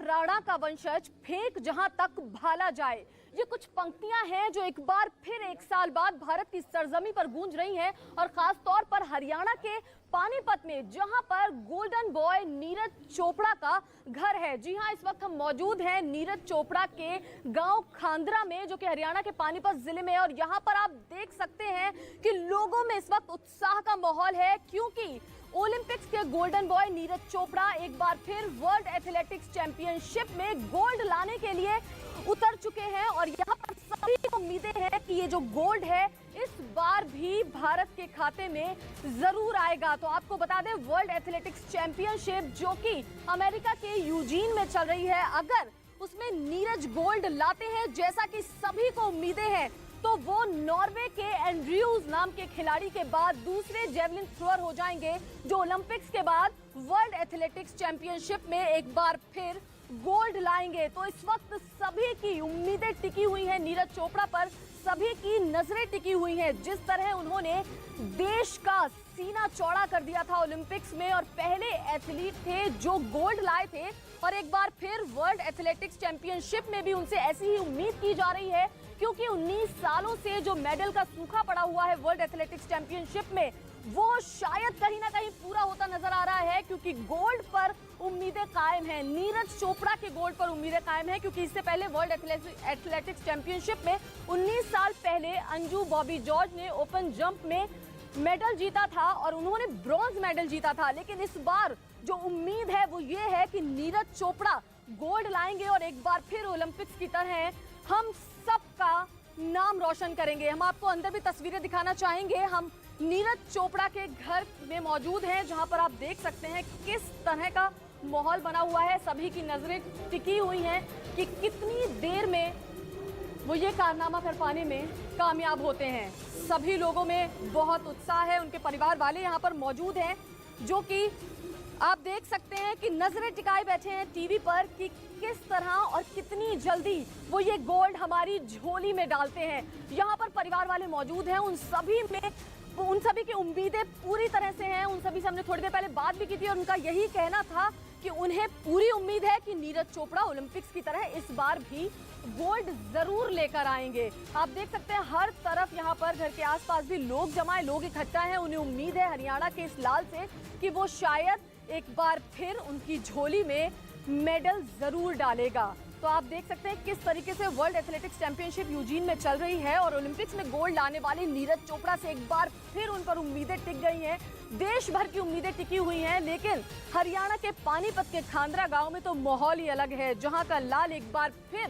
राणा का वंशज फेंक जहां तक भाला जाए। ये कुछ पंक्तियां हैं जो एक बार फिर एक साल बाद भारत की सरजमी पर गूंज रही हैं और खास तौर पर हरियाणा के पानीपत में, जहां पर गोल्डन बॉय नीरज चोपड़ा का घर है। जी हां, इस वक्त हम मौजूद हैं नीरज चोपड़ा के गांव खांदरा में, जो कि हरियाणा के पानीपत जिले में है। और यहां पर आप देख सकते हैं कि लोगों में इस वक्त उत्साह का माहौल है, क्योंकि ओलंपिक्स के गोल्डन बॉय नीरज चोपड़ा एक बार फिर वर्ल्ड एथलेटिक्स चैंपियनशिप में गोल्ड लाने के लिए उतर चुके हैं। और यहाँ पर सभी को उम्मीदें हैं कि ये जो गोल्ड है इस बार भी भारत के खाते में जरूर आएगा। तो आपको बता दें, वर्ल्ड एथलेटिक्स चैंपियनशिप जो कि अमेरिका के यूजीन में चल रही है, अगर उसमें नीरज गोल्ड लाते हैं जैसा कि सभी को उम्मीदें हैं, तो वो नॉर्वे के एंड्रयूज नाम के खिलाड़ी के बाद दूसरे जेवलिन थ्रोअर हो जाएंगे, जो ओलंपिक्स के बाद वर्ल्ड एथलेटिक्स चैंपियनशिप में एक बार फिर गोल्ड लाएंगे। तो इस वक्त सभी की उम्मीदें टिकी हुई हैं नीरज चोपड़ा पर, सभी की नजरें टिकी हुई हैं। जिस तरह उन्होंने देश का सीना चौड़ा कर दिया था ओलंपिक्स में और पहले एथलीट थे जो गोल्ड लाए थे, और एक बार फिर वर्ल्ड एथलेटिक्स चैंपियनशिप में भी उनसे ऐसी ही उम्मीद की जा रही है, क्योंकि 19 सालों से जो मेडल का सूखा पड़ा हुआ है वर्ल्ड एथलेटिक्स चैंपियनशिप में, वो शायद कहीं ना कहीं पूरा होता नजर आ रहा है, क्योंकि गोल्ड पर उम्मीदें कायम हैं। नीरज चोपड़ा के गोल्ड पर उम्मीदें कायम हैं, क्योंकि इससे पहले वर्ल्ड एथलेटिक्स चैंपियनशिप में 19 साल पहले अंजू बॉबी जॉर्ज ने ओपन जंप में मेडल जीता था और उन्होंने ब्रॉन्ज मेडल जीता था। लेकिन इस बार जो उम्मीद है वो ये है कि नीरज चोपड़ा गोल्ड लाएंगे और एक बार फिर ओलंपिक्स की तरह हम सबका नाम रोशन करेंगे। हम आपको अंदर भी तस्वीरें दिखाना चाहेंगे। हम नीरज चोपड़ा के घर में मौजूद हैं, जहां पर आप देख सकते हैं किस तरह का माहौल बना हुआ है। सभी की नजरें टिकी हुई हैं कि कितनी देर में वो ये कारनामा कर पाने में कामयाब होते हैं। सभी लोगों में बहुत उत्साह है। उनके परिवार वाले यहाँ पर मौजूद हैं, जो कि आप देख सकते हैं कि नजरें टिकाए बैठे हैं टीवी पर कि किस तरह और कितनी जल्दी वो ये गोल्ड हमारी झोली में डालते हैं। यहाँ पर परिवार वाले मौजूद हैं, उन सभी की उम्मीदें पूरी तरह से हैं। उन सभी से हमने थोड़ी देर पहले बात भी की थी और उनका यही कहना था कि उन्हें पूरी उम्मीद है कि नीरज चोपड़ा ओलंपिक्स की तरह इस बार भी गोल्ड जरूर लेकर आएंगे। आप देख सकते हैं हर तरफ यहाँ पर घर के आसपास भी लोग जमा है, लोग इकट्ठा हैं। उन्हें उम्मीद है हरियाणा के इस लाल से कि वो शायद एक बार फिर उनकी झोली में मेडल जरूर डालेगा। तो आप देख सकते हैं किस तरीके से वर्ल्ड एथलेटिक्स चैंपियनशिप यूजीन में चल रही है और ओलंपिक्स में गोल्ड लाने वाले नीरज चोपड़ा से एक बार फिर उन पर उम्मीदें टिक गई हैं। देश भर की उम्मीदें टिकी हुई हैं, लेकिन हरियाणा के पानीपत के खांदरा गांव में तो माहौल ही अलग है, जहां का लाल एक बार फिर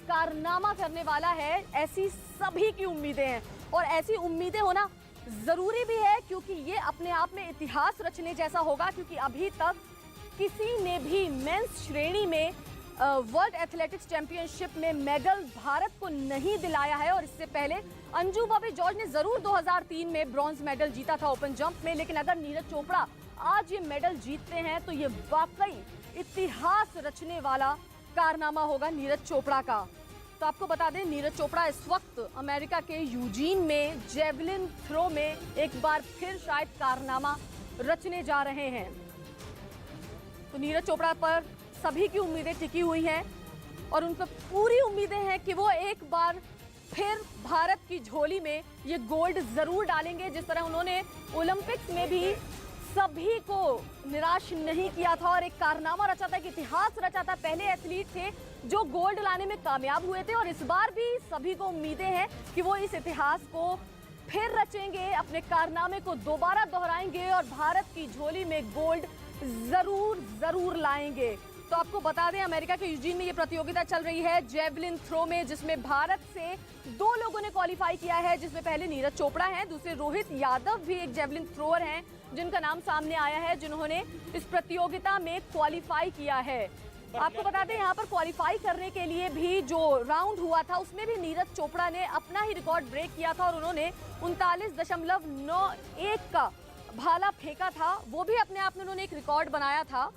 कारनामा करने वाला है। ऐसी सभी की उम्मीदें हैं और ऐसी उम्मीदें होना जरूरी भी है, क्योंकि ये अपने आप में इतिहास रचने जैसा होगा। क्योंकि अभी तक किसी ने भी मेंस श्रेणी में वर्ल्ड एथलेटिक्स चैंपियनशिप में मेडल भारत को नहीं दिलाया है। और इससे पहले अंजू बॉबी जॉर्ज ने जरूर 2003 में ब्रॉन्ज मेडल जीता था ओपन जंप में, लेकिन अगर नीरज चोपड़ा आज ये मेडल जीतते हैं तो ये वाकई इतिहास रचने वाला कारनामा होगा नीरज चोपड़ा का। तो आपको बता दें, नीरज चोपड़ा इस वक्त अमेरिका के यूजीन में जेवलिन थ्रो में एक बार फिर शायद कारनामा रचने जा रहे हैं। तो नीरज चोपड़ा पर सभी की उम्मीदें टिकी हुई हैं और उन पर पूरी उम्मीदें हैं कि वो एक बार फिर भारत की झोली में ये गोल्ड जरूर डालेंगे। जिस तरह उन्होंने ओलंपिक्स में भी सभी को निराश नहीं किया था और एक कारनामा रचा था, एक इतिहास रचा था। पहले एथलीट थे जो गोल्ड लाने में कामयाब हुए थे और इस बार भी सभी को उम्मीदें हैं कि वो इस इतिहास को फिर रचेंगे, अपने कारनामे को दोबारा दोहराएंगे और भारत की झोली में गोल्ड जरूर लाएंगे। तो आपको बता दें, अमेरिका के यूजीन में ये प्रतियोगिता चल रही है जेवलिन थ्रो में, जिसमें भारत से 2 लोगों ने क्वालिफाई किया है, जिसमें पहले नीरज चोपड़ा हैं, दूसरे रोहित यादव भी एक जेवलिन थ्रोअर हैं जिनका नाम सामने आया है, जिन्होंने इस प्रतियोगिता में क्वालिफाई किया है। आपको बता दें, यहाँ पर क्वालिफाई करने के लिए भी जो राउंड हुआ था उसमें भी नीरज चोपड़ा ने अपना ही रिकॉर्ड ब्रेक किया था और उन्होंने 39.91 का भाला फेंका था। वो भी अपने आप में उन्होंने एक रिकॉर्ड बनाया था।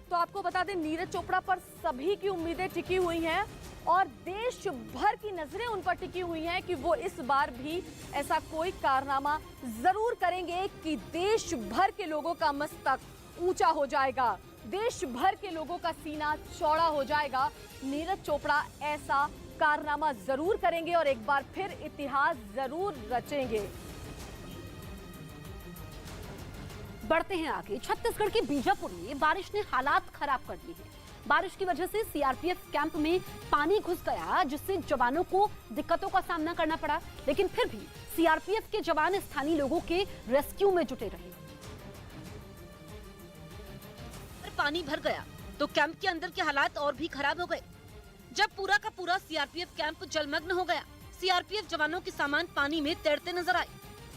तो आपको बता दें, नीरज चोपड़ा पर सभी की उम्मीदें टिकी हुई हैं और देश भर की नजरें उन पर टिकी हुई हैं कि वो इस बार भी ऐसा कोई कारनामा जरूर करेंगे कि देश भर के लोगों का मस्तक ऊंचा हो जाएगा। देश भर के लोगों का सीना चौड़ा हो जाएगा। नीरज चोपड़ा ऐसा कारनामा जरूर करेंगे और एक बार फिर इतिहास जरूर रचेंगे। बढ़ते हैं आगे। छत्तीसगढ़ के बीजापुर में बारिश ने हालात खराब कर दिए हैं। बारिश की वजह से सीआरपीएफ कैंप में पानी घुस गया, जिससे जवानों को दिक्कतों का सामना करना पड़ा। लेकिन फिर भी सीआरपीएफ के जवान स्थानीय लोगों के रेस्क्यू में जुटे रहे। पानी भर गया तो कैंप के अंदर के हालात और भी खराब हो गए। जब पूरा का पूरा सीआरपीएफ कैंप जलमग्न हो गया, सीआरपीएफ जवानों के सामान पानी में तैरते नजर आए,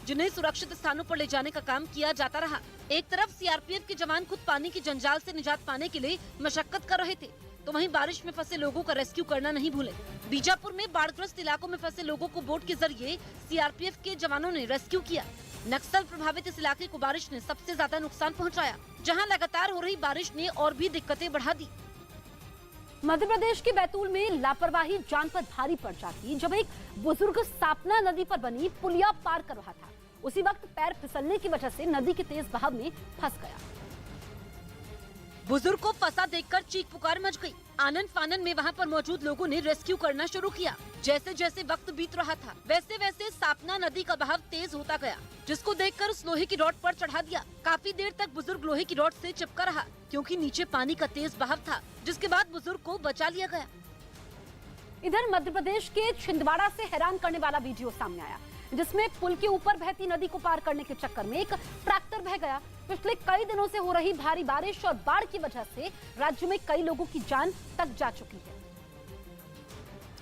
जिन्हें सुरक्षित स्थानों पर ले जाने का काम किया जाता रहा। एक तरफ सीआरपीएफ के जवान खुद पानी के जंजाल से निजात पाने के लिए मशक्कत कर रहे थे, तो वहीं बारिश में फंसे लोगों का रेस्क्यू करना नहीं भूले। बीजापुर में बाढ़ग्रस्त इलाकों में फंसे लोगों को बोट के जरिए सीआरपीएफ के जवानों ने रेस्क्यू किया। नक्सल प्रभावित इस इलाके को बारिश ने सबसे ज्यादा नुकसान पहुंचाया, जहां लगातार हो रही बारिश ने और भी दिक्कतें बढ़ा दी। मध्य प्रदेश के बैतूल में लापरवाही जान पर भारी पड़ जाती जब एक बुजुर्ग सापना नदी पर बनी पुलिया पार कर रहा था। उसी वक्त पैर फिसलने की वजह से नदी के तेज बहाव में फंस गया। बुजुर्ग को फंसा देखकर चीख पुकार मच गई। आनन फानन में वहां पर मौजूद लोगों ने रेस्क्यू करना शुरू किया। जैसे जैसे वक्त बीत रहा था, वैसे वैसे सापना नदी का बहाव तेज होता गया, जिसको देखकर उस लोहे की रॉड पर चढ़ा दिया। काफी देर तक बुजुर्ग लोहे की रॉड से चिपका रहा, क्योंकि नीचे पानी का तेज बहाव था, जिसके बाद बुजुर्ग को बचा लिया गया। इधर मध्य प्रदेश के छिंदवाड़ा से हैरान करने वाला वीडियो सामने आया, जिसमें पुल के ऊपर बहती नदी को पार करने के चक्कर में एक ट्रैक्टर बह गया। पिछले कई दिनों से हो रही भारी बारिश और बाढ़ की वजह से राज्य में कई लोगों की जान तक जा चुकी है।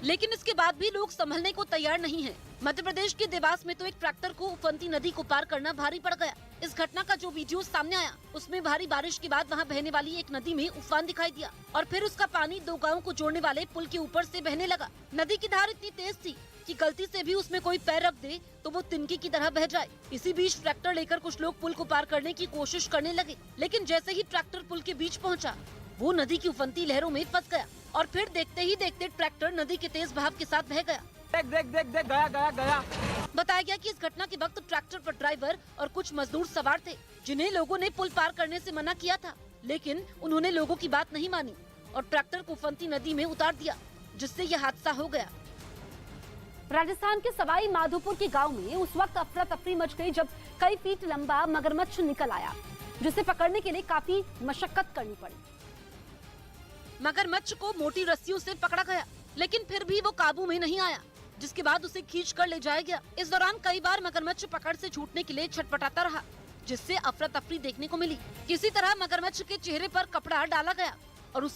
लेकिन इसके बाद भी लोग संभलने को तैयार नहीं हैं। मध्य प्रदेश के देवास में तो एक ट्रैक्टर को उफनती नदी को पार करना भारी पड़ गया। इस घटना का जो वीडियो सामने आया, उसमें भारी बारिश के बाद वहां बहने वाली एक नदी में उफान दिखाई दिया और फिर उसका पानी दो गांवों को जोड़ने वाले पुल के ऊपर से बहने लगा। नदी की धार इतनी तेज थी कि गलती से भी उसमें कोई पैर रख दे तो वो तिनके की तरह बह जाए। इसी बीच ट्रैक्टर लेकर कुछ लोग पुल को पार करने की कोशिश करने लगे, लेकिन जैसे ही ट्रैक्टर पुल के बीच पहुंचा, वो नदी की उफनती लहरों में फंस गया और फिर देखते ही देखते ट्रैक्टर नदी के तेज बहाव के साथ बह गया। देख गया। बताया गया कि इस घटना के वक्त ट्रैक्टर पर ड्राइवर और कुछ मजदूर सवार थे, जिन्हें लोगों ने पुल पार करने से मना किया था, लेकिन उन्होंने लोगों की बात नहीं मानी और ट्रैक्टर को उफनती नदी में उतार दिया, जिससे यह हादसा हो गया। राजस्थान के सवाई माधोपुर के गांव में उस वक्त अफरा तफरी मच गई जब कई फीट लंबा मगरमच्छ निकल आया, जिसे पकड़ने के लिए काफी मशक्कत करनी पड़ी। मगरमच्छ को मोटी रस्सियों से पकड़ा गया, लेकिन फिर भी वो काबू में नहीं आया, जिसके बाद उसे खींच कर ले जाया गया। इस दौरान कई बार मगरमच्छ पकड़ से छूटने के लिए छटपटाता रहा, जिससे अफरा तफरी देखने को मिली। किसी तरह मगरमच्छ के चेहरे पर कपड़ा डाला गया